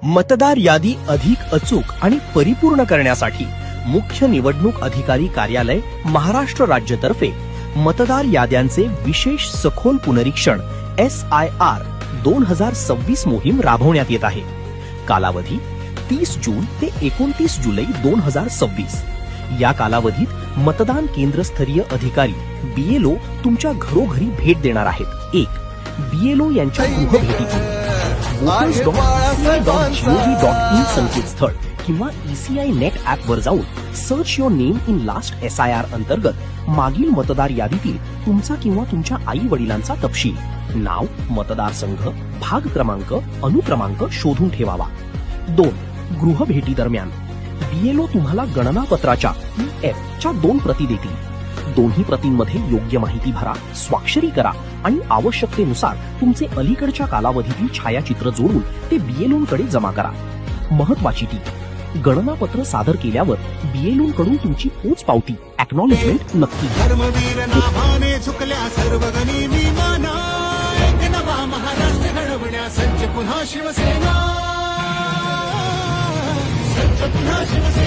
मतदार यादी अधिक अचूक आणि परिपूर्ण करण्यासाठी मुख्य निवडणूक अधिकारी कार्यालय महाराष्ट्र राज्यतर्फे मतदार याद्यांचे विशेष सखोल पुनरीक्षण SIR 2026 मोहीम राबवण्यात येत आहे. कालावधी 30 जून ते 29 जुलै 2026. या कालावधीत मतदान केंद्रस्तरीय अधिकारी BLO तुमच्या घरोघरी भेट देणार आहेत. 1. BLO यांच्या गृहभेटीतून voters.eci.gov.in संकेतस्थळ किंवा ECI नेट ऍप वर जाऊन search your name in last SIR अंतर्गत मागील मतदार यादीतील तुमचा किंवा तुमच्या आई वडिलांचा तपशील, नाव, मतदारसंघ, भाग क्रमांक, अनुक्रमांक शोधून ठेवावा. 2. गृहभेटी दरम्यान BLO तुम्हाला गणनापत्राच्या EF च्या 2 प्रती देतील. दोन्ही प्रतींमध्ये योग्य माहिती भरा, स्वाक्षरी करा आणि आवश्यकतेनुसार तुमचे अलीकडच्या कालावधीतील छायाचित्र जोडून ते BLO कडे जमा करा. महत्वाची टीप, गणनापत्र सादर केल्यावर BLO कडून तुमची पोच पावती एक्नॉलेजमेंट नक्की घ्या. धर्मवीर नाभाने झुकल्या सर्व गणी विमाना, एक नवा महाराष्ट्र घडवण्या सज्ज पुन्हा शिवसेना, सज्ज पुन्हा शिवसेना.